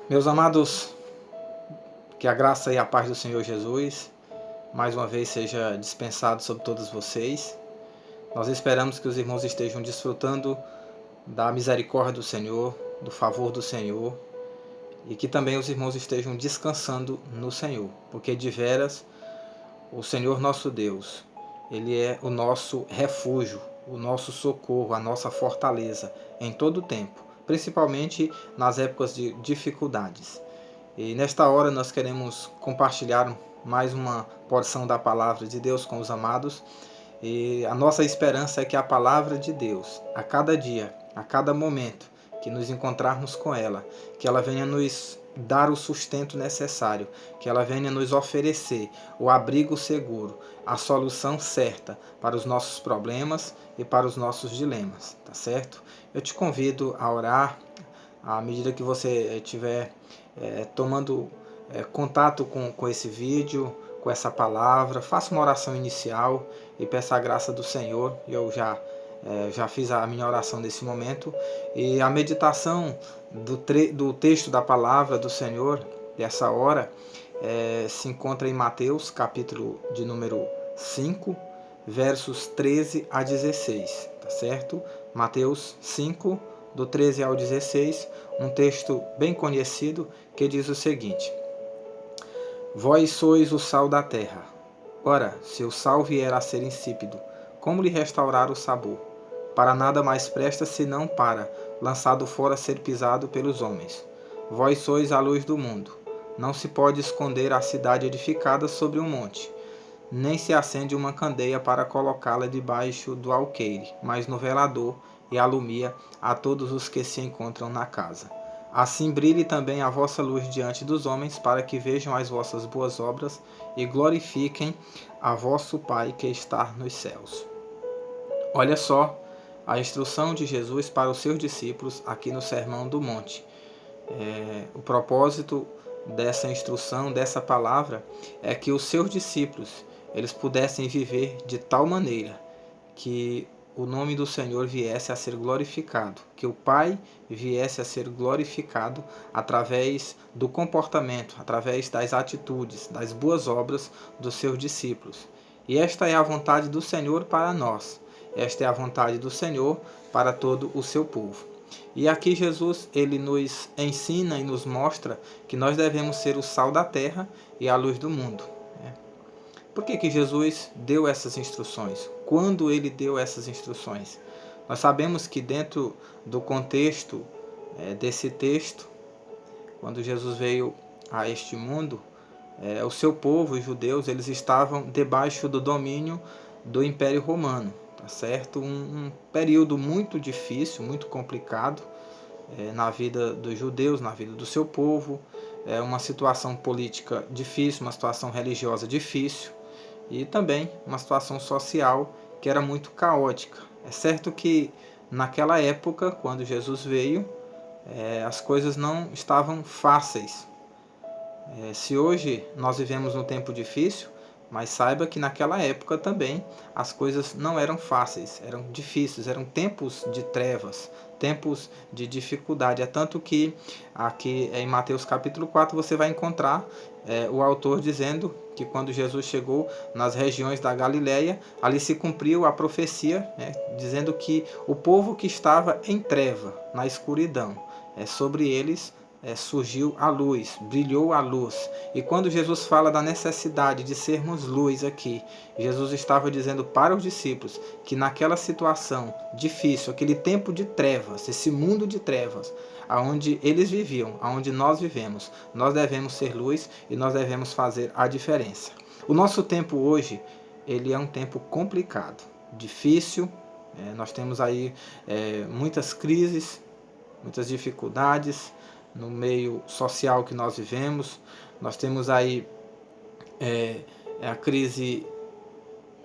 Meus amados, que a graça e a paz do Senhor Jesus mais uma vez seja dispensado sobre todos vocês. Nós esperamos que os irmãos estejam desfrutando da misericórdia do Senhor, do favor do Senhor, e que também os irmãos estejam descansando no Senhor, porque de veras o Senhor nosso Deus, Ele é o nosso refúgio, o nosso socorro, a nossa fortaleza em todo o tempo, principalmente nas épocas de dificuldades. E nesta hora nós queremos compartilhar mais uma porção da palavra de Deus com os amados. E a nossa esperança é que a palavra de Deus, a cada dia, a cada momento que nos encontrarmos com ela, que ela venha nos dar o sustento necessário, que ela venha nos oferecer o abrigo seguro, a solução certa para os nossos problemas e para os nossos dilemas, tá certo? Eu te convido a orar à medida que você estiver tomando contato com esse vídeo, com essa palavra. Faça uma oração inicial e peça a graça do Senhor. Eu já fiz a minha oração nesse momento. E a meditação do texto da palavra do Senhor, dessa hora, se encontra em Mateus, capítulo de número 5, versos 13 a 16, tá certo? Mateus 5, do 13 ao 16, um texto bem conhecido que diz o seguinte: Vós sois o sal da terra. Ora, se o sal vier a ser insípido, como lhe restaurar o sabor? Para nada mais presta senão para, lançado fora, ser pisado pelos homens. Vós sois a luz do mundo. Não se pode esconder a cidade edificada sobre um monte, nem se acende uma candeia para colocá-la debaixo do alqueire, mas no velador, e alumia a todos os que se encontram na casa. Assim brilhe também a vossa luz diante dos homens, para que vejam as vossas boas obras e glorifiquem a vosso Pai que está nos céus. Olha só a instrução de Jesus para os seus discípulos aqui no Sermão do Monte. O propósito dessa instrução, dessa palavra, é que os seus discípulos eles pudessem viver de tal maneira que o nome do Senhor viesse a ser glorificado, que o Pai viesse a ser glorificado através do comportamento, através das atitudes, das boas obras dos seus discípulos. E esta é a vontade do Senhor para nós. Esta é a vontade do Senhor para todo o seu povo. E aqui Jesus ele nos ensina e nos mostra que nós devemos ser o sal da terra e a luz do mundo. Por que Jesus deu essas instruções? Quando ele deu essas instruções? Nós sabemos que dentro do contexto desse texto, quando Jesus veio a este mundo, o seu povo, os judeus, eles estavam debaixo do domínio do Império Romano, tá certo? Um período muito difícil, muito complicado na vida dos judeus, na vida do seu povo, uma situação política difícil, uma situação religiosa difícil, e também uma situação social que era muito caótica. É certo que naquela época, quando Jesus veio, as coisas não estavam fáceis. Se hoje nós vivemos num tempo difícil, mas saiba que naquela época também as coisas não eram fáceis, eram difíceis, eram tempos de trevas, tempos de dificuldade. É tanto que aqui em Mateus capítulo 4 você vai encontrar o autor dizendo que quando Jesus chegou nas regiões da Galileia, ali se cumpriu a profecia, dizendo que o povo que estava em treva, na escuridão, sobre eles surgiu a luz, brilhou a luz. E quando Jesus fala da necessidade de sermos luz aqui, Jesus estava dizendo para os discípulos que naquela situação difícil, aquele tempo de trevas, esse mundo de trevas, aonde eles viviam, aonde nós vivemos, nós devemos ser luz e nós devemos fazer a diferença. O nosso tempo hoje, ele é um tempo complicado, difícil, nós temos aí muitas crises, muitas dificuldades no meio social que nós vivemos. Nós temos aí a crise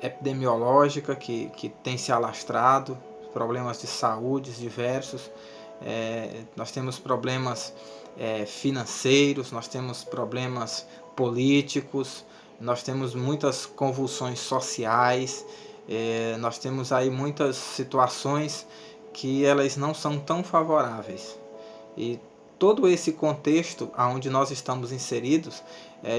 epidemiológica que tem se alastrado, problemas de saúde diversos, nós temos problemas financeiros, nós temos problemas políticos, nós temos muitas convulsões sociais, nós temos aí muitas situações que elas não são tão favoráveis. E todo esse contexto onde nós estamos inseridos,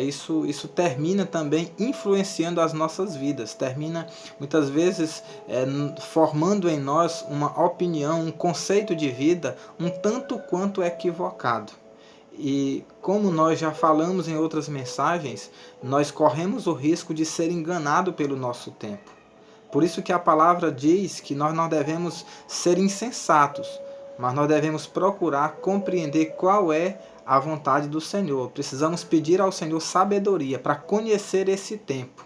isso termina também influenciando as nossas vidas, termina muitas vezes formando em nós uma opinião, um conceito de vida um tanto quanto equivocado. E como nós já falamos em outras mensagens, nós corremos o risco de ser enganado pelo nosso tempo. Por isso que a palavra diz que nós não devemos ser insensatos, mas nós devemos procurar compreender qual é a vontade do Senhor. Precisamos pedir ao Senhor sabedoria para conhecer esse tempo,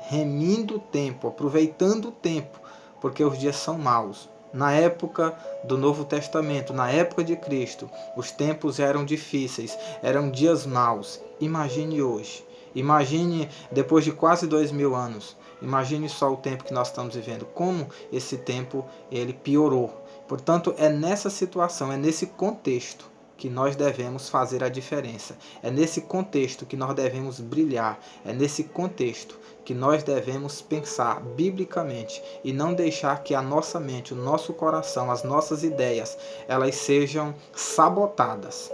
remindo o tempo, aproveitando o tempo, porque os dias são maus. Na época do Novo Testamento, na época de Cristo, os tempos eram difíceis, eram dias maus. Imagine hoje, imagine depois de quase 2000 anos, imagine só o tempo que nós estamos vivendo, como esse tempo ele piorou. Portanto, é nessa situação, é nesse contexto que nós devemos fazer a diferença. É nesse contexto que nós devemos brilhar. É nesse contexto que nós devemos pensar biblicamente e não deixar que a nossa mente, o nosso coração, as nossas ideias, elas sejam sabotadas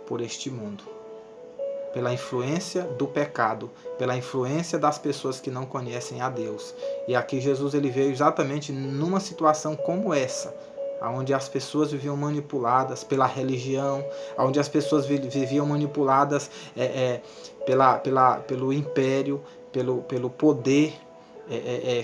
por este mundo, pela influência do pecado, pela influência das pessoas que não conhecem a Deus. E aqui Jesus ele veio exatamente numa situação como essa, onde as pessoas viviam manipuladas pela religião, onde as pessoas viviam manipuladas pelo império, pelo poder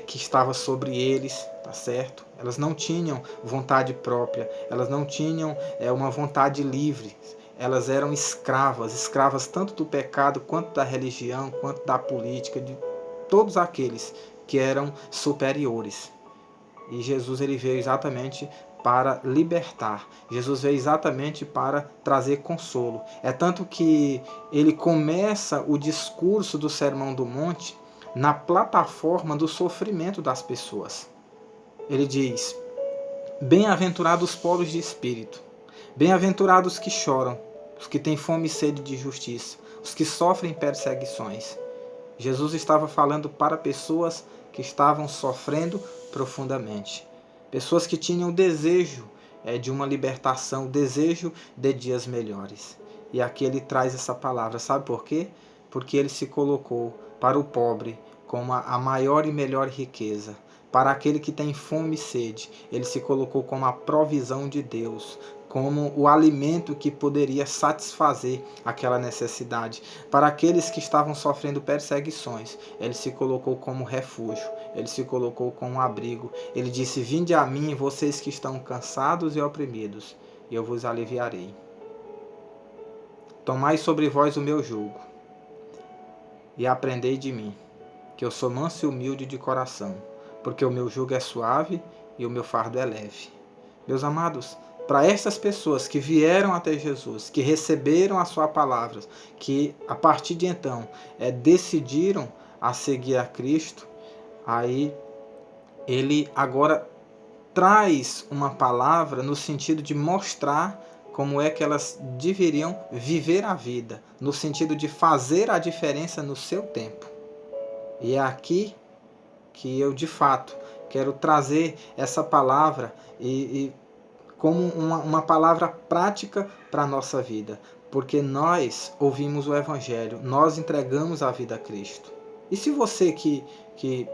que estava sobre eles, tá certo? Elas não tinham vontade própria, elas não tinham uma vontade livre. Elas eram escravas tanto do pecado, quanto da religião, quanto da política, de todos aqueles que eram superiores. E Jesus ele veio exatamente para libertar. Jesus veio exatamente para trazer consolo. É tanto que ele começa o discurso do Sermão do Monte na plataforma do sofrimento das pessoas. Ele diz: bem-aventurados os pobres de espírito, bem-aventurados os que choram, os que têm fome e sede de justiça, os que sofrem perseguições. Jesus estava falando para pessoas que estavam sofrendo profundamente. Pessoas que tinham o desejo de uma libertação, o desejo de dias melhores. E aqui ele traz essa palavra. Sabe por quê? Porque ele se colocou para o pobre como a maior e melhor riqueza. Para aquele que tem fome e sede, ele se colocou como a provisão de Deus, como o alimento que poderia satisfazer aquela necessidade. Para aqueles que estavam sofrendo perseguições, ele se colocou como refúgio, ele se colocou como abrigo. Ele disse: vinde a mim, vocês que estão cansados e oprimidos, e eu vos aliviarei. Tomai sobre vós o meu jugo, e aprendei de mim, que eu sou manso e humilde de coração, porque o meu jugo é suave e o meu fardo é leve. Meus amados, para estas pessoas que vieram até Jesus, que receberam a sua palavra, que a partir de então decidiram a seguir a Cristo, aí ele agora traz uma palavra no sentido de mostrar como é que elas deveriam viver a vida, no sentido de fazer a diferença no seu tempo. E é aqui que eu, de fato, quero trazer essa palavra como uma palavra prática para a nossa vida. Porque nós ouvimos o Evangelho, nós entregamos a vida a Cristo. E se você que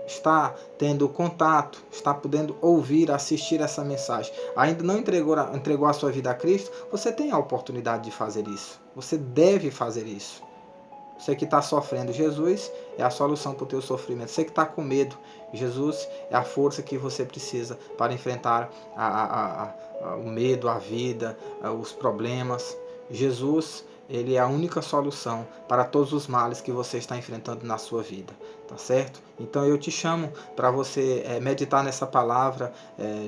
está tendo contato, está podendo ouvir, assistir essa mensagem, ainda não entregou a sua vida a Cristo, você tem a oportunidade de fazer isso. Você deve fazer isso. Você que está sofrendo, Jesus é a solução para o teu sofrimento. Você que está com medo, Jesus é a força que você precisa para enfrentar o medo, a vida, os problemas. Jesus, ele é a única solução para todos os males que você está enfrentando na sua vida, tá certo? Então eu te chamo para você meditar nessa palavra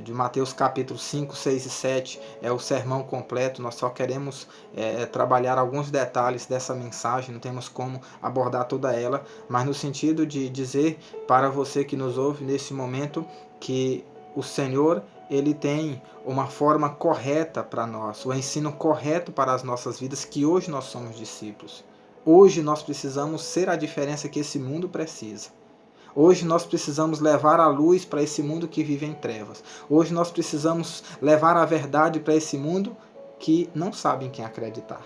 de Mateus capítulo 5, 6 e 7, é o sermão completo. Nós só queremos trabalhar alguns detalhes dessa mensagem, não temos como abordar toda ela, mas no sentido de dizer para você que nos ouve nesse momento que o Senhor, ele tem uma forma correta para nós, o ensino correto para as nossas vidas, que hoje nós somos discípulos. Hoje nós precisamos ser a diferença que esse mundo precisa. Hoje nós precisamos levar a luz para esse mundo que vive em trevas. Hoje nós precisamos levar a verdade para esse mundo que não sabe em quem acreditar.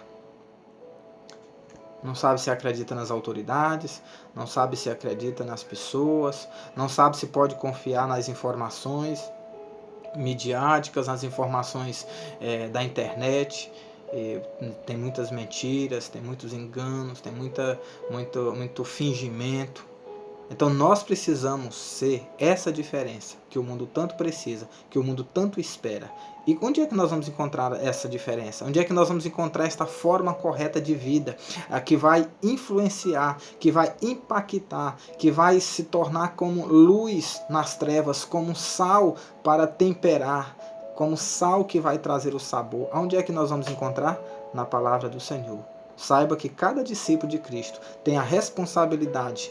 Não sabe se acredita nas autoridades, não sabe se acredita nas pessoas, não sabe se pode confiar nas informações midiáticas, nas informações da internet. Tem muitas mentiras, tem muitos enganos, tem muito fingimento. Então nós precisamos ser essa diferença que o mundo tanto precisa, que o mundo tanto espera. E onde é que nós vamos encontrar essa diferença? Onde é que nós vamos encontrar esta forma correta de vida, que vai influenciar, que vai impactar, que vai se tornar como luz nas trevas, como sal para temperar, como sal que vai trazer o sabor? Onde é que nós vamos encontrar? Na palavra do Senhor. Saiba que cada discípulo de Cristo tem a responsabilidade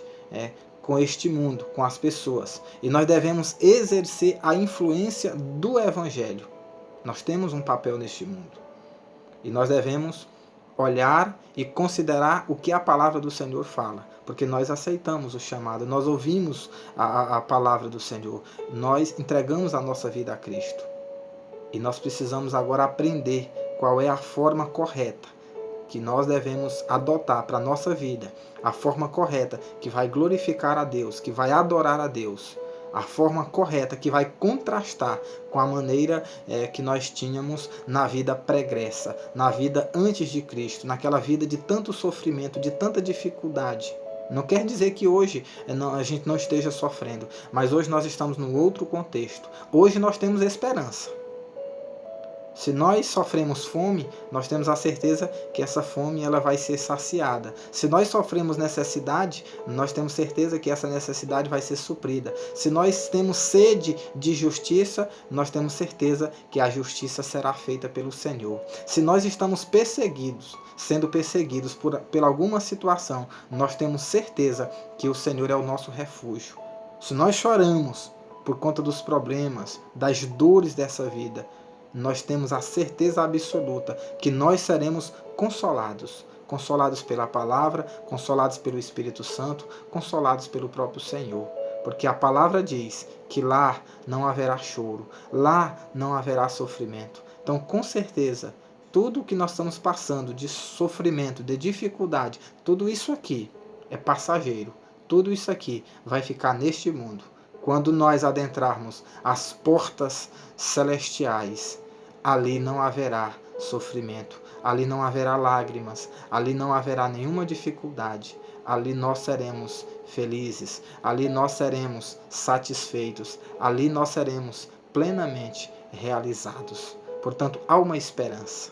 com este mundo, com as pessoas. E nós devemos exercer a influência do Evangelho. Nós temos um papel neste mundo. E nós devemos olhar e considerar o que a palavra do Senhor fala. Porque nós aceitamos o chamado, nós ouvimos a palavra do Senhor. Nós entregamos a nossa vida a Cristo. E nós precisamos agora aprender qual é a forma correta que nós devemos adotar para a nossa vida, a forma correta que vai glorificar a Deus, que vai adorar a Deus, a forma correta que vai contrastar com a maneira que nós tínhamos na vida pregressa, na vida antes de Cristo, naquela vida de tanto sofrimento, de tanta dificuldade. Não quer dizer que hoje a gente não esteja sofrendo, mas hoje nós estamos num outro contexto. Hoje nós temos esperança. Se nós sofremos fome, nós temos a certeza que essa fome ela vai ser saciada. Se nós sofremos necessidade, nós temos certeza que essa necessidade vai ser suprida. Se nós temos sede de justiça, nós temos certeza que a justiça será feita pelo Senhor. Se nós estamos sendo perseguidos por alguma situação, nós temos certeza que o Senhor é o nosso refúgio. Se nós choramos por conta dos problemas, das dores dessa vida, nós temos a certeza absoluta que nós seremos consolados. Consolados pela palavra, consolados pelo Espírito Santo, consolados pelo próprio Senhor. Porque a palavra diz que lá não haverá choro, lá não haverá sofrimento. Então, com certeza, tudo o que nós estamos passando de sofrimento, de dificuldade, tudo isso aqui é passageiro. Tudo isso aqui vai ficar neste mundo. Quando nós adentrarmos as portas celestiais, ali não haverá sofrimento, ali não haverá lágrimas, ali não haverá nenhuma dificuldade, ali nós seremos felizes, ali nós seremos satisfeitos, ali nós seremos plenamente realizados. Portanto, há uma esperança.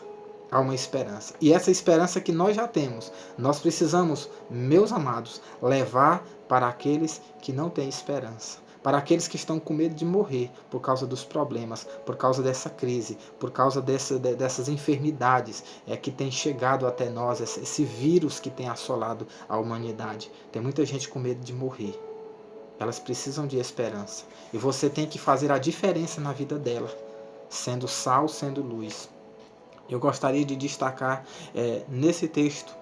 Há uma esperança. E essa esperança que nós já temos, nós precisamos, meus amados, levar para aqueles que não têm esperança. Para aqueles que estão com medo de morrer por causa dos problemas, por causa dessa crise, por causa dessas enfermidades que tem chegado até nós, esse vírus que tem assolado a humanidade. Tem muita gente com medo de morrer. Elas precisam de esperança. E você tem que fazer a diferença na vida dela, sendo sal, sendo luz. Eu gostaria de destacar nesse texto,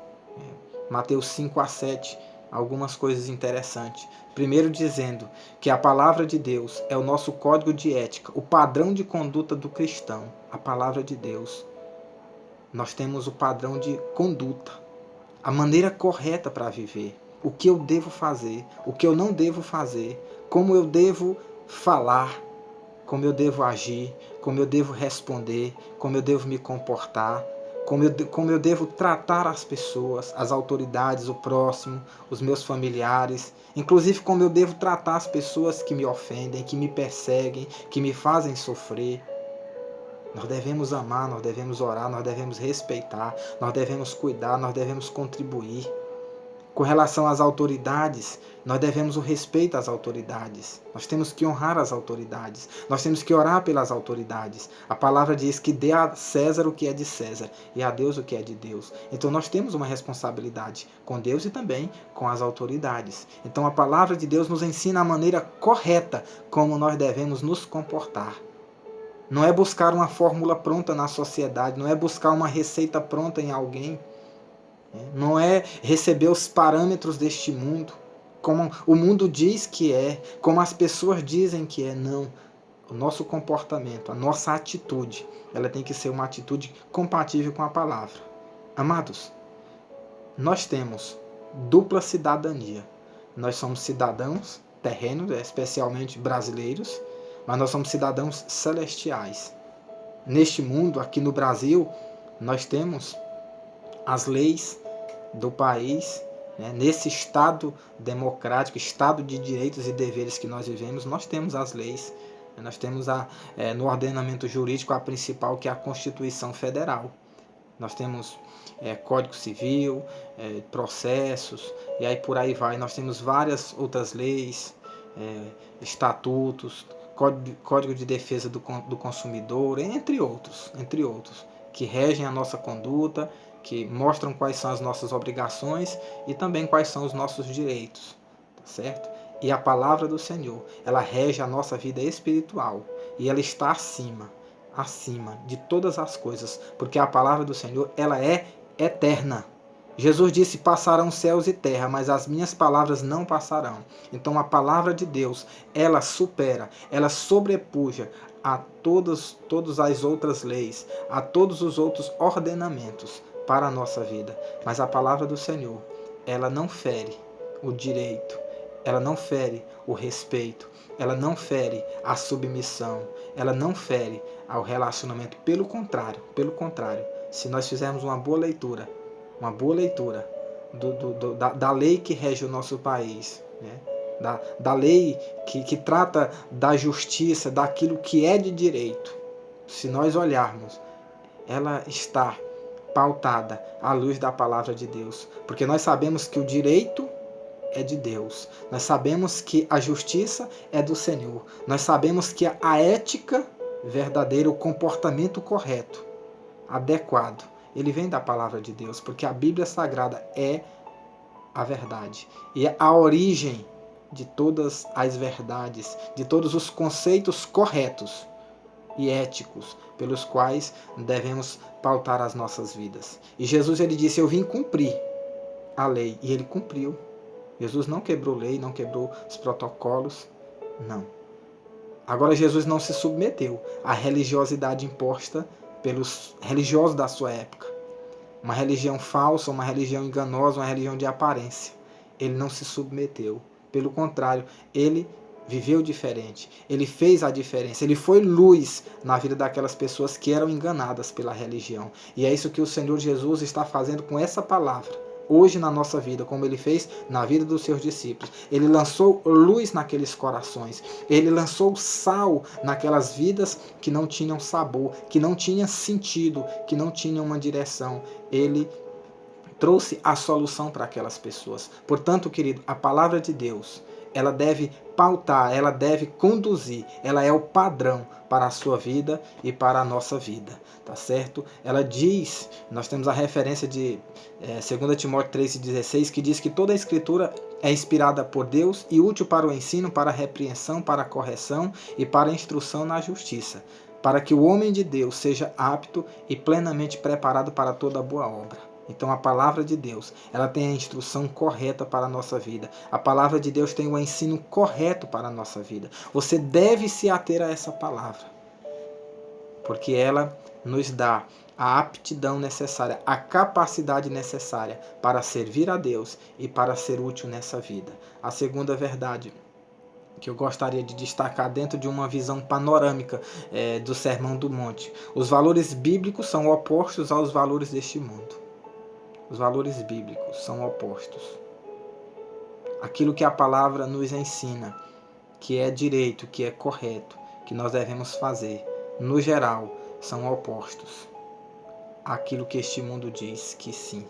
Mateus 5-7, algumas coisas interessantes. Primeiro dizendo que a palavra de Deus é o nosso código de ética, o padrão de conduta do cristão. A palavra de Deus. Nós temos o padrão de conduta, a maneira correta para viver. O que eu devo fazer, o que eu não devo fazer, como eu devo falar, como eu devo agir, como eu devo responder, como eu devo me comportar, como eu devo tratar as pessoas, as autoridades, o próximo, os meus familiares, inclusive como eu devo tratar as pessoas que me ofendem, que me perseguem, que me fazem sofrer. Nós devemos amar, nós devemos orar, nós devemos respeitar, nós devemos cuidar, nós devemos contribuir. Com relação às autoridades, nós devemos o respeito às autoridades. Nós temos que honrar as autoridades. Nós temos que orar pelas autoridades. A palavra diz que dê a César o que é de César e a Deus o que é de Deus. Então nós temos uma responsabilidade com Deus e também com as autoridades. Então a palavra de Deus nos ensina a maneira correta como nós devemos nos comportar. Não é buscar uma fórmula pronta na sociedade, não é buscar uma receita pronta em alguém. Não é receber os parâmetros deste mundo. como o mundo diz que é, como as pessoas dizem que é. Não. O nosso comportamento, a nossa atitude, ela tem que ser uma atitude compatível com a palavra. Amados, nós temos dupla cidadania. Nós somos cidadãos terrenos, especialmente brasileiros, mas nós somos cidadãos celestiais. Neste mundo, aqui no Brasil, nós temos as leis do país, né? Nesse Estado democrático, Estado de direitos e deveres que nós vivemos, nós temos as leis. Nós temos no ordenamento jurídico a principal, que é a Constituição Federal. Nós temos Código Civil, processos, e aí por aí vai. Nós temos várias outras leis, estatutos, Código de Defesa do Consumidor, entre outros, que regem a nossa conduta, que mostram quais são as nossas obrigações e também quais são os nossos direitos, tá certo? E a palavra do Senhor, ela rege a nossa vida espiritual e ela está acima de todas as coisas, porque a palavra do Senhor, ela é eterna. Jesus disse: passarão céus e terra, mas as minhas palavras não passarão. Então a palavra de Deus, ela supera, ela sobrepuja a todas as outras leis, a todos os outros ordenamentos para a nossa vida. Mas a palavra do Senhor, ela não fere o direito, ela não fere o respeito, ela não fere a submissão, ela não fere ao relacionamento. Pelo contrário, se nós fizermos uma boa leitura da lei que rege o nosso país, né? da lei que trata da justiça, daquilo que é de direito, se nós olharmos, ela está pautada à luz da palavra de Deus, porque nós sabemos que o direito é de Deus, nós sabemos que a justiça é do Senhor, nós sabemos que a ética verdadeira, o comportamento correto, adequado, ele vem da palavra de Deus, porque a Bíblia Sagrada é a verdade e é a origem de todas as verdades, de todos os conceitos corretos e éticos pelos quais devemos pautar as nossas vidas. E Jesus, ele disse: eu vim cumprir a lei, e ele cumpriu. Jesus não quebrou lei, não quebrou os protocolos, não. Agora, Jesus não se submeteu à religiosidade imposta pelos religiosos da sua época. Uma religião falsa, uma religião enganosa, uma religião de aparência. Ele não se submeteu. Pelo contrário, ele viveu diferente. Ele fez a diferença. Ele foi luz na vida daquelas pessoas que eram enganadas pela religião. E é isso que o Senhor Jesus está fazendo com essa palavra hoje na nossa vida, como ele fez na vida dos seus discípulos. Ele lançou luz naqueles corações. Ele lançou sal naquelas vidas que não tinham sabor, que não tinham sentido, que não tinham uma direção. Ele trouxe a solução para aquelas pessoas. Portanto, querido, a palavra de Deus, ela deve pautar, ela deve conduzir, ela é o padrão para a sua vida e para a nossa vida, tá certo? Ela diz, nós temos a referência de 2 Timóteo 3,16, que diz que toda a escritura é inspirada por Deus e útil para o ensino, para a repreensão, para a correção e para a instrução na justiça, para que o homem de Deus seja apto e plenamente preparado para toda boa obra. Então a palavra de Deus, ela tem a instrução correta para a nossa vida. A palavra de Deus tem o ensino correto para a nossa vida. Você deve se ater a essa palavra, porque ela nos dá a aptidão necessária, a capacidade necessária para servir a Deus e para ser útil nessa vida. A segunda verdade que eu gostaria de destacar dentro de uma visão panorâmica do Sermão do Monte: os valores bíblicos são opostos aos valores deste mundo. Os valores bíblicos são opostos. Aquilo que a palavra nos ensina, que é direito, que é correto, que nós devemos fazer, no geral, são opostos àquilo que este mundo diz que sim.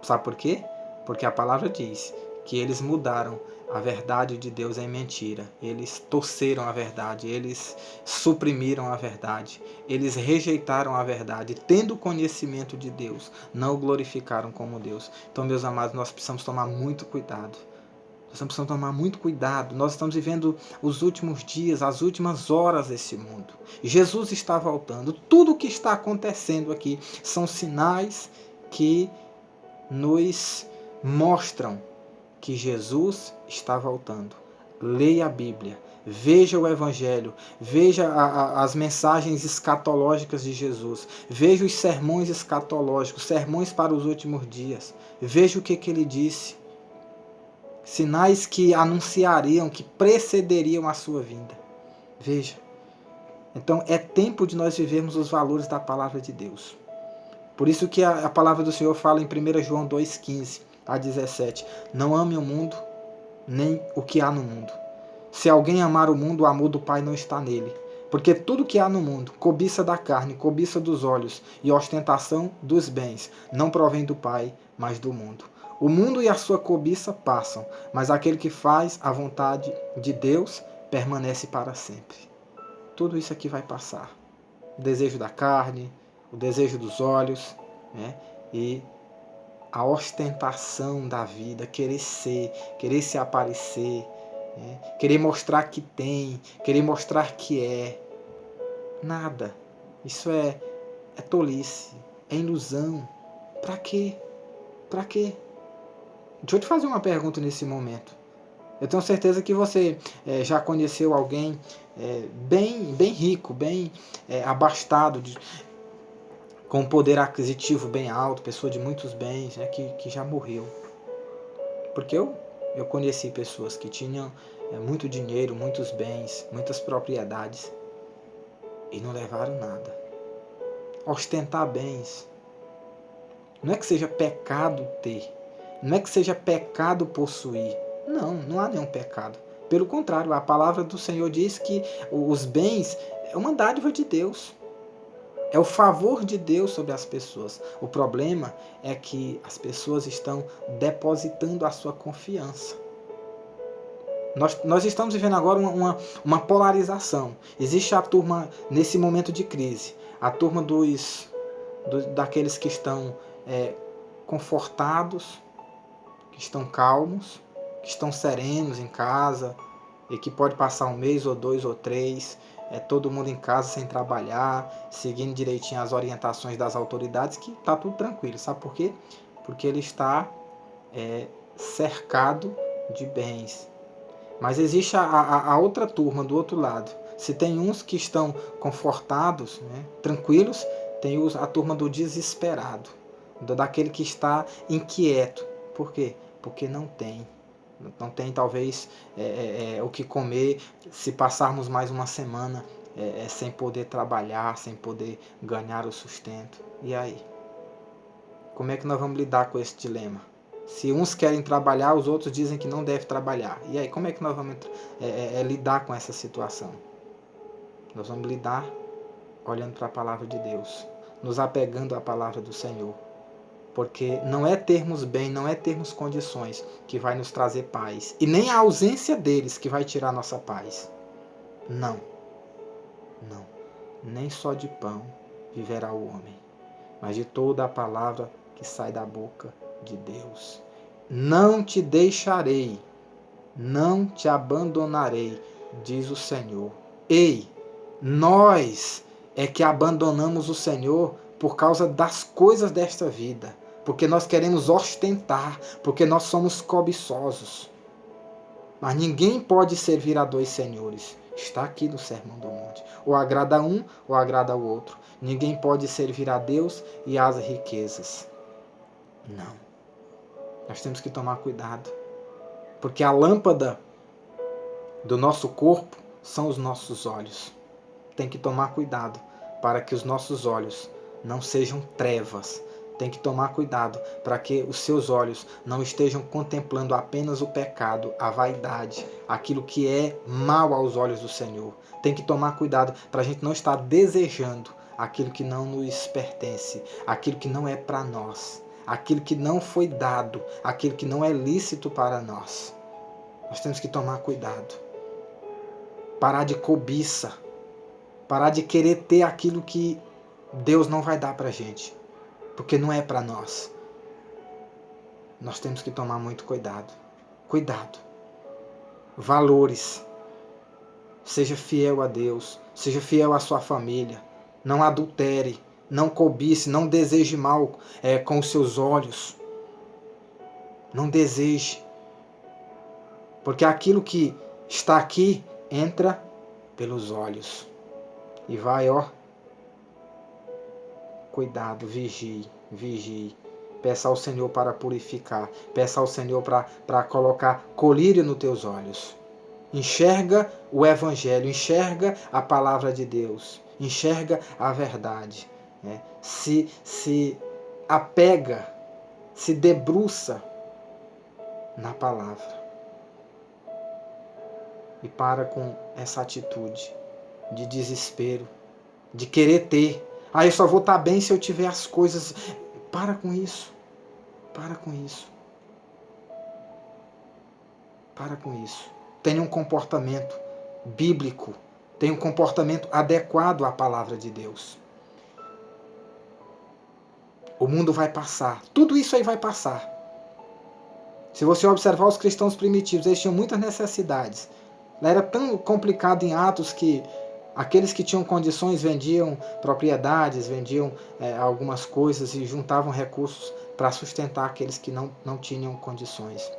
Sabe por quê? Porque a palavra diz que eles mudaram a verdade de Deus em mentira. Eles torceram a verdade, eles suprimiram a verdade, eles rejeitaram a verdade, tendo conhecimento de Deus, não o glorificaram como Deus. Então, meus amados, nós precisamos tomar muito cuidado. Nós estamos vivendo os últimos dias, as últimas horas desse mundo. Jesus está voltando. Tudo o que está acontecendo aqui são sinais que nos mostram que Jesus está voltando. Leia a Bíblia, veja o Evangelho, veja as mensagens escatológicas de Jesus, veja os sermões escatológicos, sermões para os últimos dias. Veja o que ele disse. Sinais que anunciariam, que precederiam a sua vinda. Veja. Então é tempo de nós vivermos os valores da palavra de Deus. Por isso que a palavra do Senhor fala em 1 João 2,15 a 17. Não ame o mundo, nem o que há no mundo. Se alguém amar o mundo, o amor do Pai não está nele. Porque tudo que há no mundo, cobiça da carne, cobiça dos olhos e ostentação dos bens, não provém do Pai, mas do mundo. O mundo e a sua cobiça passam, mas aquele que faz a vontade de Deus permanece para sempre. Tudo isso aqui vai passar. O desejo da carne, o desejo dos olhos, né? E a ostentação da vida, querer se aparecer, né? Querer mostrar que tem, querer mostrar que é. Nada. Isso é tolice, é ilusão. Pra quê? Pra quê? Deixa eu te fazer uma pergunta nesse momento. Eu tenho certeza que você já conheceu alguém bem rico, bem abastado, com um poder aquisitivo bem alto, pessoa de muitos bens, né, que já morreu. Porque eu conheci pessoas que tinham muito dinheiro, muitos bens, muitas propriedades e não levaram nada. Ostentar bens não é que seja pecado ter, não é que seja pecado possuir. Não há nenhum pecado. Pelo contrário, a palavra do Senhor diz que os bens é uma dádiva de Deus. É o favor de Deus sobre as pessoas. O problema é que as pessoas estão depositando a sua confiança. Nós estamos vivendo agora uma polarização. Existe a turma, nesse momento de crise, a turma daqueles que estão confortados, que estão calmos, que estão serenos em casa, e que pode passar 1 mês, ou 2, ou 3, todo mundo em casa sem trabalhar, seguindo direitinho as orientações das autoridades, que está tudo tranquilo. Sabe por quê? Porque ele está cercado de bens. Mas existe a outra turma do outro lado. Se tem uns que estão confortados, né, tranquilos, tem a turma do desesperado, daquele que está inquieto. Por quê? Porque não tem talvez o que comer, se passarmos mais uma semana sem poder trabalhar, sem poder ganhar o sustento. E aí? Como é que nós vamos lidar com esse dilema? Se uns querem trabalhar, os outros dizem que não deve trabalhar. E aí, como é que nós vamos lidar com essa situação? Nós vamos lidar olhando para a palavra de Deus, nos apegando à palavra do Senhor. Porque não é termos bem, não é termos condições que vai nos trazer paz. E nem a ausência deles que vai tirar nossa paz. Não. Nem só de pão viverá o homem, mas de toda a palavra que sai da boca de Deus. Não te deixarei, não te abandonarei, diz o Senhor. Ei, nós é que abandonamos o Senhor por causa das coisas desta vida. Porque nós queremos ostentar, porque nós somos cobiçosos. Mas ninguém pode servir a 2 senhores. Está aqui no Sermão do Monte. Ou agrada um, ou agrada o outro. Ninguém pode servir a Deus e às riquezas. Não. Nós temos que tomar cuidado. Porque a lâmpada do nosso corpo são os nossos olhos. Tem que tomar cuidado para que os nossos olhos não sejam trevas. Tem que tomar cuidado para que os seus olhos não estejam contemplando apenas o pecado, a vaidade, aquilo que é mal aos olhos do Senhor. Tem que tomar cuidado para a gente não estar desejando aquilo que não nos pertence, aquilo que não é para nós, aquilo que não foi dado, aquilo que não é lícito para nós. Nós temos que tomar cuidado. Parar de cobiça, parar de querer ter aquilo que Deus não vai dar para a gente. Porque não é para nós. Nós temos que tomar muito cuidado. Cuidado. Valores. Seja fiel a Deus. Seja fiel à sua família. Não adultere. Não cobice. Não deseje mal com os seus olhos. Não deseje. Porque aquilo que está aqui entra pelos olhos. E vai, cuidado, vigie, vigie. Peça ao Senhor para purificar. Peça ao Senhor para colocar colírio nos teus olhos. Enxerga o Evangelho, enxerga a palavra de Deus, enxerga a verdade. Né? Se apega, se debruça na palavra. E para com essa atitude de desespero, de querer ter. Eu só vou estar bem se eu tiver as coisas. Para com isso. Para com isso. Para com isso. Tenha um comportamento bíblico. Tenha um comportamento adequado à palavra de Deus. O mundo vai passar. Tudo isso aí vai passar. Se você observar os cristãos primitivos, eles tinham muitas necessidades. Era tão complicado em Atos que aqueles que tinham condições vendiam propriedades, vendiam algumas coisas e juntavam recursos para sustentar aqueles que não tinham condições.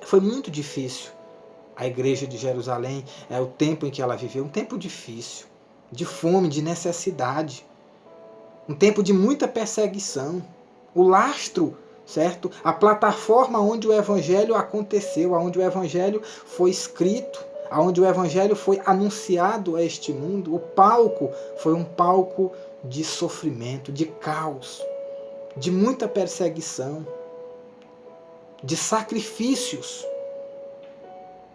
Foi muito difícil. A igreja de Jerusalém, o tempo em que ela viveu, um tempo difícil, de fome, de necessidade, um tempo de muita perseguição. O lastro, certo? A plataforma onde o evangelho aconteceu, onde o evangelho foi escrito, onde o evangelho foi anunciado a este mundo, o palco foi um palco de sofrimento, de caos, de muita perseguição, de sacrifícios.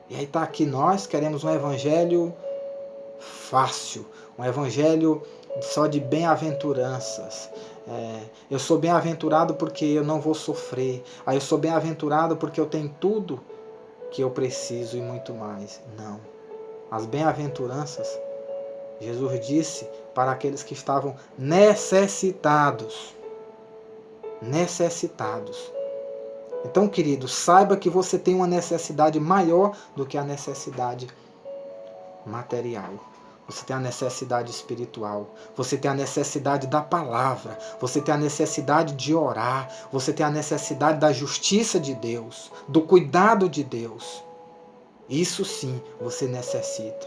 E aí está aqui nós, queremos um evangelho fácil, um evangelho só de bem-aventuranças. Eu sou bem-aventurado porque eu não vou sofrer. Eu sou bem-aventurado porque eu tenho tudo que eu preciso e muito mais. Não. As bem-aventuranças, Jesus disse para aqueles que estavam necessitados. Necessitados. Então, querido, saiba que você tem uma necessidade maior do que a necessidade material. Você tem a necessidade espiritual. Você tem a necessidade da palavra. Você tem a necessidade de orar. Você tem a necessidade da justiça de Deus, do cuidado de Deus. Isso sim você necessita.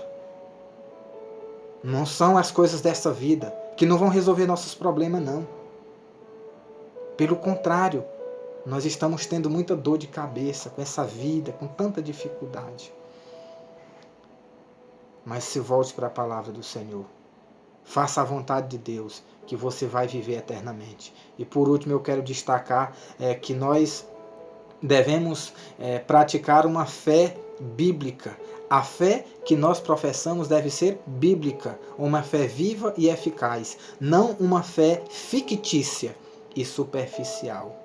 Não são as coisas dessa vida que não vão resolver nossos problemas, não. Pelo contrário, nós estamos tendo muita dor de cabeça com essa vida, com tanta dificuldade. Mas se volte para a palavra do Senhor. Faça a vontade de Deus, que você vai viver eternamente. E por último, eu quero destacar que nós devemos praticar uma fé bíblica. A fé que nós professamos deve ser bíblica, uma fé viva e eficaz, não uma fé fictícia e superficial.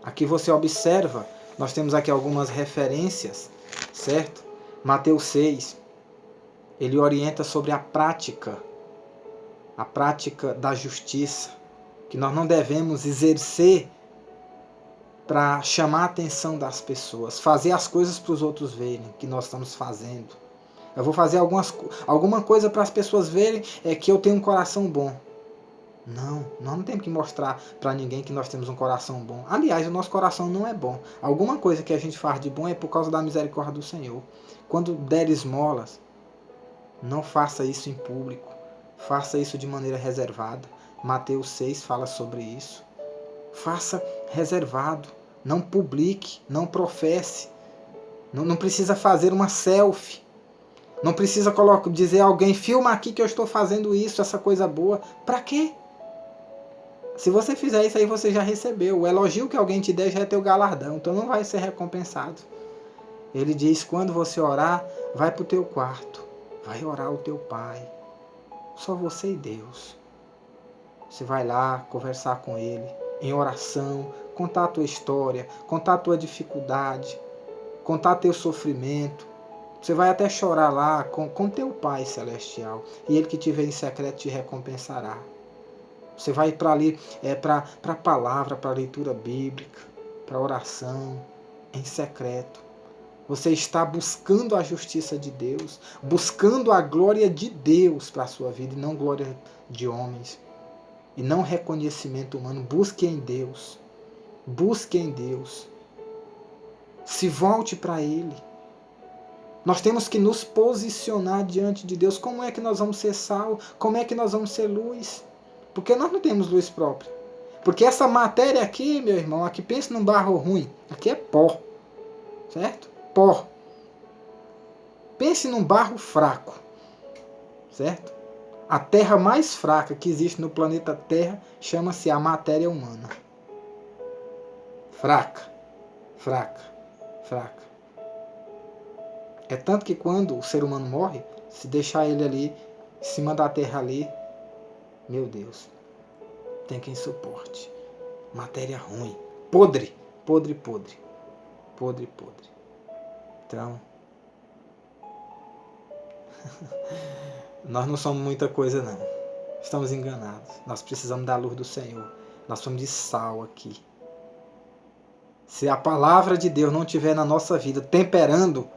Aqui você observa, nós temos aqui algumas referências, certo? Mateus 6, ele orienta sobre a prática da justiça, que nós não devemos exercer para chamar a atenção das pessoas, fazer as coisas para os outros verem que nós estamos fazendo. Eu vou fazer alguma coisa para as pessoas verem que eu tenho um coração bom. Não, nós não temos que mostrar para ninguém que nós temos um coração bom. Aliás, o nosso coração não é bom. Alguma coisa que a gente faz de bom é por causa da misericórdia do Senhor. Quando der esmolas, não faça isso em público. Faça isso de maneira reservada. Mateus 6 fala sobre isso. Faça reservado. Não publique, não professe. Não precisa fazer uma selfie. Não precisa dizer a alguém, filma aqui que eu estou fazendo isso, essa coisa boa. Para quê? Se você fizer isso aí, você já recebeu. O elogio que alguém te der já é teu galardão, então não vai ser recompensado. Ele diz, quando você orar, vai para o teu quarto. Vai orar o teu pai. Só você e Deus. Você vai lá conversar com ele, em oração, contar a tua história, contar a tua dificuldade, contar teu sofrimento. Você vai até chorar lá com teu pai celestial. E ele que te vê em secreto te recompensará. Você vai para ali, para a palavra, para a leitura bíblica, para a oração, em secreto. Você está buscando a justiça de Deus, buscando a glória de Deus para a sua vida, e não glória de homens, e não reconhecimento humano. Busque em Deus. Busque em Deus. Se volte para Ele. Nós temos que nos posicionar diante de Deus. Como é que nós vamos ser sal? Como é que nós vamos ser luz? Porque nós não temos luz própria. Porque essa matéria aqui, meu irmão, aqui pensa num barro ruim. Aqui é pó. Certo? Pó. Pense num barro fraco. Certo? A terra mais fraca que existe no planeta Terra chama-se a matéria humana. Fraca. Fraca. Fraca. É tanto que quando o ser humano morre, se deixar ele ali, em cima da terra ali, meu Deus, tem quem suporte. Matéria ruim. Podre. Podre, podre. Podre, podre. Então, nós não somos muita coisa não. Estamos enganados. Nós precisamos da luz do Senhor. Nós somos de sal aqui. Se a palavra de Deus não estiver na nossa vida temperando,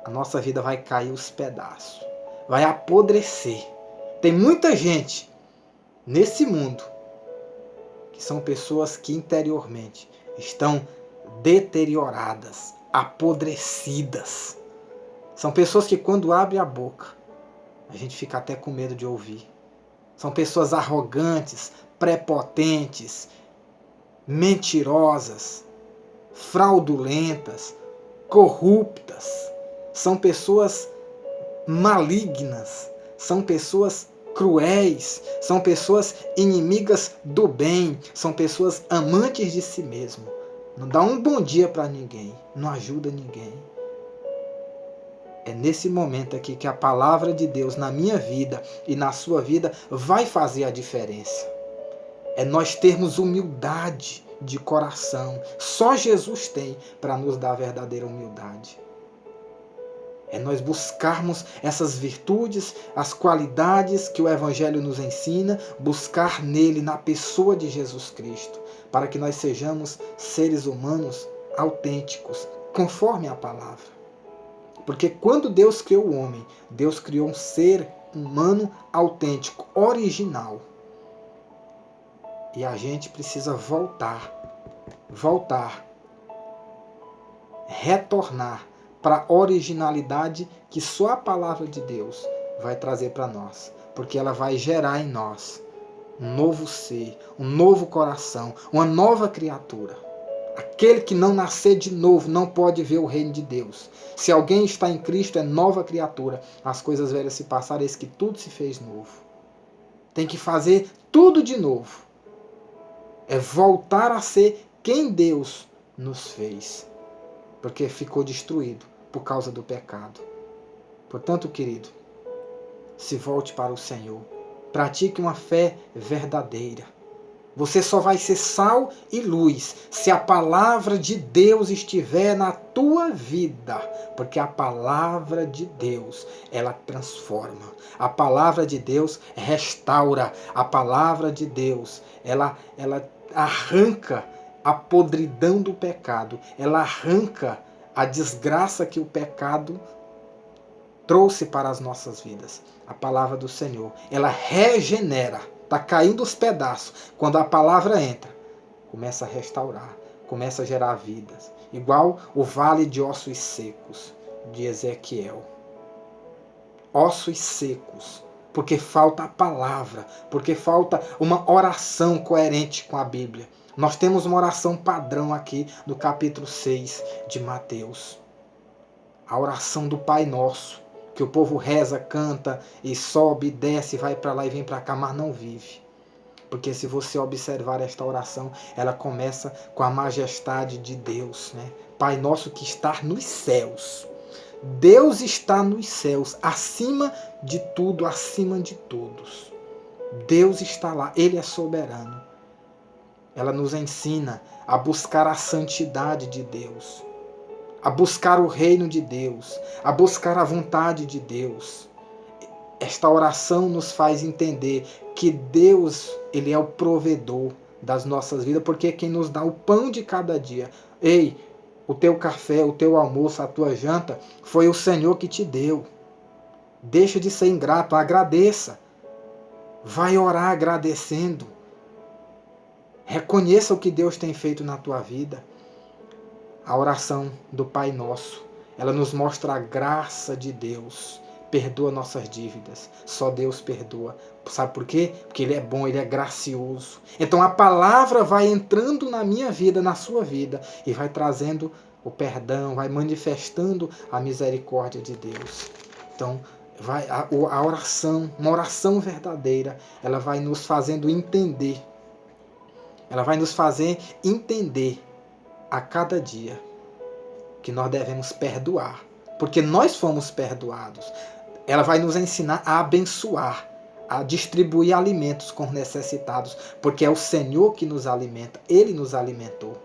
a nossa vida vai cair os pedaços. Vai apodrecer. Tem muita gente nesse mundo que são pessoas que interiormente estão deterioradas, apodrecidas. São pessoas que quando abrem a boca, a gente fica até com medo de ouvir. São pessoas arrogantes, prepotentes, mentirosas, fraudulentas, corruptas. São pessoas malignas, são pessoas cruéis, são pessoas inimigas do bem, são pessoas amantes de si mesmo. Não dá um bom dia para ninguém, não ajuda ninguém. É nesse momento aqui que a palavra de Deus na minha vida e na sua vida vai fazer a diferença. É nós termos humildade de coração. Só Jesus tem para nos dar a verdadeira humildade. É nós buscarmos essas virtudes, as qualidades que o Evangelho nos ensina, buscar nele, na pessoa de Jesus Cristo, para que nós sejamos seres humanos autênticos, conforme a palavra. Porque quando Deus criou o homem, Deus criou um ser humano autêntico, original. E a gente precisa voltar, retornar para a originalidade que só a palavra de Deus vai trazer para nós. Porque ela vai gerar em nós um novo ser, um novo coração, uma nova criatura. Aquele que não nascer de novo não pode ver o reino de Deus. Se alguém está em Cristo, é nova criatura. As coisas velhas se passaram, eis que tudo se fez novo. Tem que fazer tudo de novo. É voltar a ser quem Deus nos fez. Porque ficou destruído por causa do pecado. Portanto, querido, se volte para o Senhor. Pratique uma fé verdadeira. Você só vai ser sal e luz se a palavra de Deus estiver na tua vida. Porque a palavra de Deus, ela transforma. A palavra de Deus restaura. A palavra de Deus, ela arranca a podridão do pecado. Ela arranca a desgraça que o pecado trouxe para as nossas vidas. A palavra do Senhor, ela regenera. Está caindo os pedaços. Quando a palavra entra, começa a restaurar, começa a gerar vidas. Igual o vale de ossos secos de Ezequiel. Ossos secos. Porque falta a palavra, porque falta uma oração coerente com a Bíblia. Nós temos uma oração padrão aqui no capítulo 6 de Mateus. A oração do Pai Nosso. Que o povo reza, canta e sobe, desce, vai para lá e vem para cá, mas não vive. Porque se você observar esta oração, ela começa com a majestade de Deus, né? Pai nosso que está nos céus. Deus está nos céus, acima de tudo, acima de todos. Deus está lá, Ele é soberano. Ela nos ensina a buscar a santidade de Deus. A buscar o reino de Deus, a buscar a vontade de Deus. Esta oração nos faz entender que Deus, Ele é o provedor das nossas vidas, porque é quem nos dá o pão de cada dia. Ei, o teu café, o teu almoço, a tua janta, foi o Senhor que te deu. Deixa de ser ingrato, agradeça. Vai orar agradecendo. Reconheça o que Deus tem feito na tua vida. A oração do Pai Nosso, ela nos mostra a graça de Deus. Perdoa nossas dívidas. Só Deus perdoa. Sabe por quê? Porque Ele é bom, Ele é gracioso. Então a palavra vai entrando na minha vida, na sua vida, e vai trazendo o perdão, vai manifestando a misericórdia de Deus. Então, a oração, uma oração verdadeira, ela vai nos fazendo entender. Ela vai nos fazer entender a cada dia que nós devemos perdoar, porque nós fomos perdoados. Ela vai nos ensinar a abençoar, a distribuir alimentos com os necessitados, porque é o Senhor que nos alimenta, Ele nos alimentou.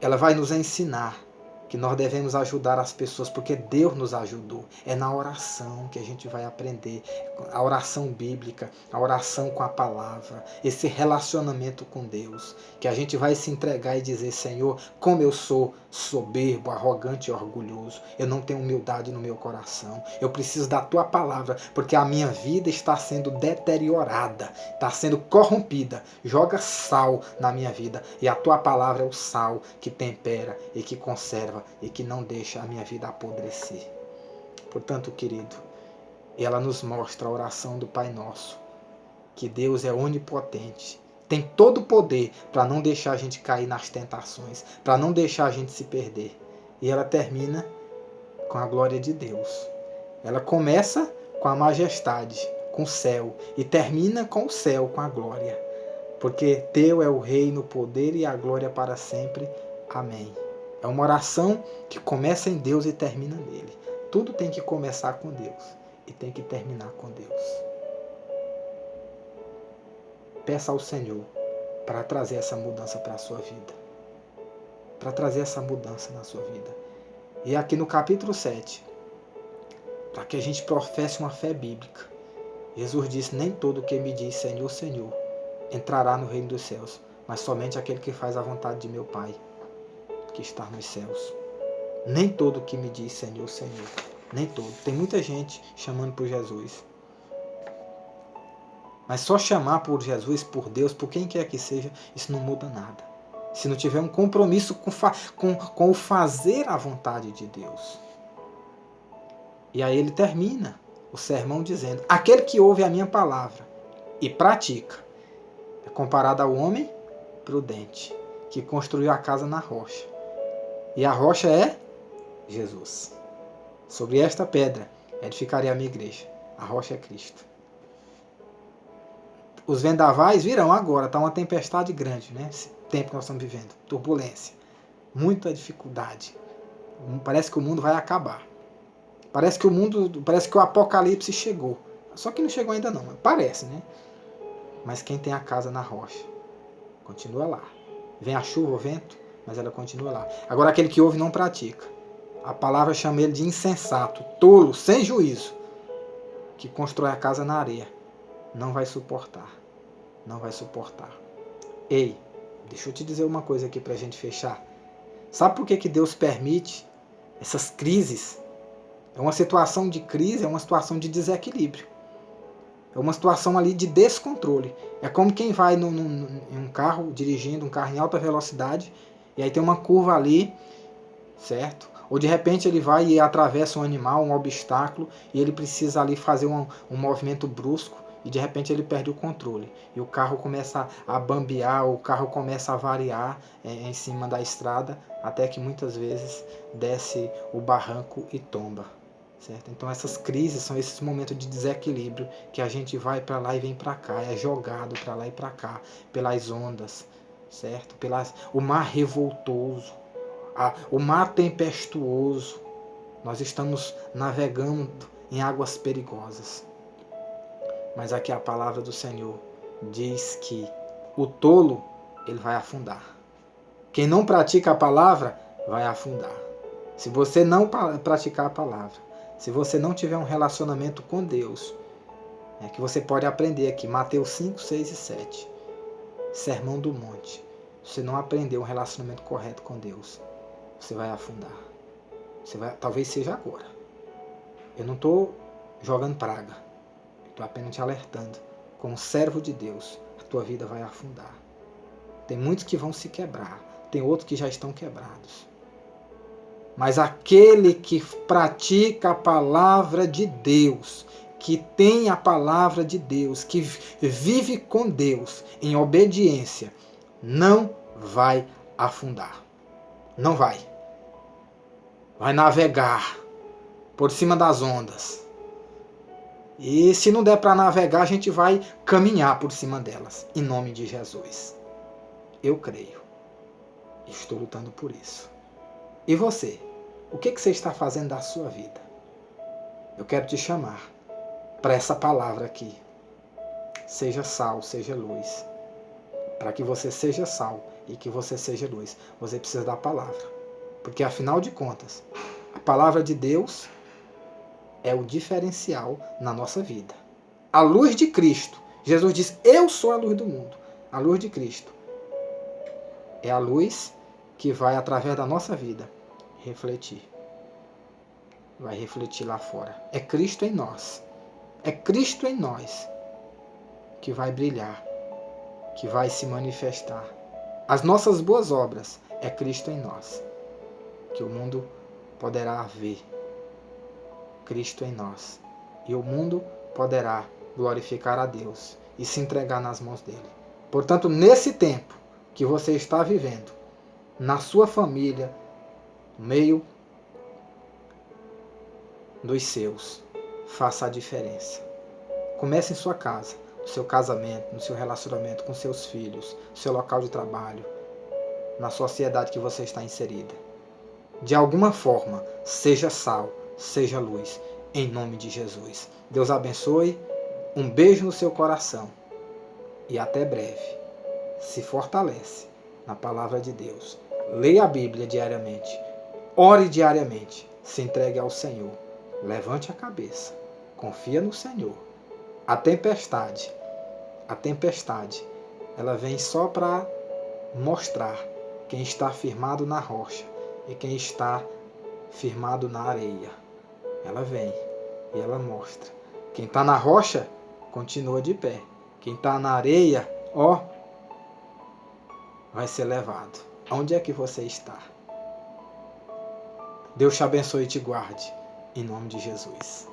Ela vai nos ensinar que nós devemos ajudar as pessoas, porque Deus nos ajudou. É na oração que a gente vai aprender, a oração bíblica, a oração com a palavra, esse relacionamento com Deus, que a gente vai se entregar e dizer: Senhor, como eu sou soberbo, arrogante e orgulhoso, eu não tenho humildade no meu coração, eu preciso da Tua palavra, porque a minha vida está sendo deteriorada, está sendo corrompida. Joga sal na minha vida, e a Tua palavra é o sal que tempera e que conserva e que não deixa a minha vida apodrecer. Portanto, querido, ela nos mostra a oração do Pai Nosso, que Deus é onipotente, tem todo o poder para não deixar a gente cair nas tentações, para não deixar a gente se perder. E ela termina com a glória de Deus. Ela começa com a majestade, com o céu, e termina com o céu, com a glória. Porque Teu é o reino, o poder e a glória para sempre. Amém. É uma oração que começa em Deus e termina nele. Tudo tem que começar com Deus e tem que terminar com Deus. Peça ao Senhor para trazer essa mudança para a sua vida. Para trazer essa mudança na sua vida. E aqui no capítulo 7, para que a gente professe uma fé bíblica, Jesus disse: nem todo que me diz Senhor, Senhor, entrará no reino dos céus, mas somente aquele que faz a vontade de meu Pai, que está nos céus. Nem todo que me diz Senhor, Senhor. Nem todo. Tem muita gente chamando por Jesus. Mas só chamar por Jesus, por Deus, por quem quer que seja, isso não muda nada. Se não tiver um compromisso com o fazer a vontade de Deus. E aí ele termina o sermão dizendo: aquele que ouve a minha palavra e pratica é comparado ao homem prudente, que construiu a casa na rocha. E a rocha é Jesus. Sobre esta pedra edificarei a minha igreja. A rocha é Cristo. Os vendavais virão agora. Está uma tempestade grande, né? Esse tempo que nós estamos vivendo. Turbulência. Muita dificuldade. Parece que o mundo vai acabar. Parece que o apocalipse chegou. Só que não chegou ainda não. Parece, né? Mas quem tem a casa na rocha continua lá. Vem a chuva, o vento, mas ela continua lá. Agora aquele que ouve não pratica. A palavra chama ele de insensato, tolo, sem juízo, que constrói a casa na areia. Não vai suportar. Não vai suportar. Ei, deixa eu te dizer uma coisa aqui pra gente fechar. Sabe por que Deus permite essas crises? É uma situação de crise, é uma situação de desequilíbrio. É uma situação ali de descontrole. É como quem vai em um carro, dirigindo um carro em alta velocidade, e aí tem uma curva ali, certo? Ou de repente ele vai e atravessa um animal, um obstáculo, e ele precisa ali fazer um movimento brusco, e de repente ele perde o controle. E o carro começa a bambear, o carro começa a variar em cima da estrada, até que muitas vezes desce o barranco e tomba. Certo? Então essas crises são esses momentos de desequilíbrio que a gente vai para lá e vem para cá, é jogado para lá e para cá, pelas ondas, certo? O mar revoltoso, o mar tempestuoso. Nós estamos navegando em águas perigosas. Mas aqui a palavra do Senhor diz que o tolo, ele vai afundar. Quem não pratica a palavra, vai afundar. Se você não praticar a palavra, se você não tiver um relacionamento com Deus, é que você pode aprender aqui, Mateus 5, 6 e 7, Sermão do Monte. Se você não aprender um relacionamento correto com Deus, você vai afundar. Talvez seja agora. Eu não estou jogando praga. Estou apenas te alertando. Como servo de Deus, a tua vida vai afundar. Tem muitos que vão se quebrar. tem outros que já estão quebrados. Mas aquele que pratica a palavra de Deus, que tem a palavra de Deus, que vive com Deus em obediência, não vai afundar. Não vai. Vai navegar por cima das ondas. E se não der para navegar, a gente vai caminhar por cima delas, em nome de Jesus. Eu creio. Estou lutando por isso. E você? O que você está fazendo da sua vida? Eu quero te chamar para essa palavra aqui. Seja sal, seja luz. Para que você seja sal e que você seja luz, você precisa da palavra. Porque afinal de contas, a palavra de Deus é o diferencial na nossa vida. A luz de Cristo. Jesus diz, eu sou a luz do mundo. A luz de Cristo é a luz que vai, através da nossa vida, refletir. Vai refletir lá fora. É Cristo em nós. É Cristo em nós que vai brilhar, que vai se manifestar. As nossas boas obras é Cristo em nós, que o mundo poderá ver. Cristo em nós. E o mundo poderá glorificar a Deus e se entregar nas mãos dele. Portanto, nesse tempo que você está vivendo, na sua família, no meio dos seus, faça a diferença. Comece em sua casa, no seu casamento, no seu relacionamento com seus filhos, no seu local de trabalho, na sociedade que você está inserida. De alguma forma, seja sal, seja luz, em nome de Jesus. Deus abençoe, um beijo no seu coração e até breve. Se fortalece na palavra de Deus. Leia a Bíblia diariamente, ore diariamente, se entregue ao Senhor. Levante a cabeça, confia no Senhor. A tempestade, ela vem só para mostrar quem está firmado na rocha e quem está firmado na areia. Ela vem e ela mostra. Quem está na rocha, continua de pé. Quem está na areia, vai ser levado. Onde é que você está? Deus te abençoe e te guarde. Em nome de Jesus.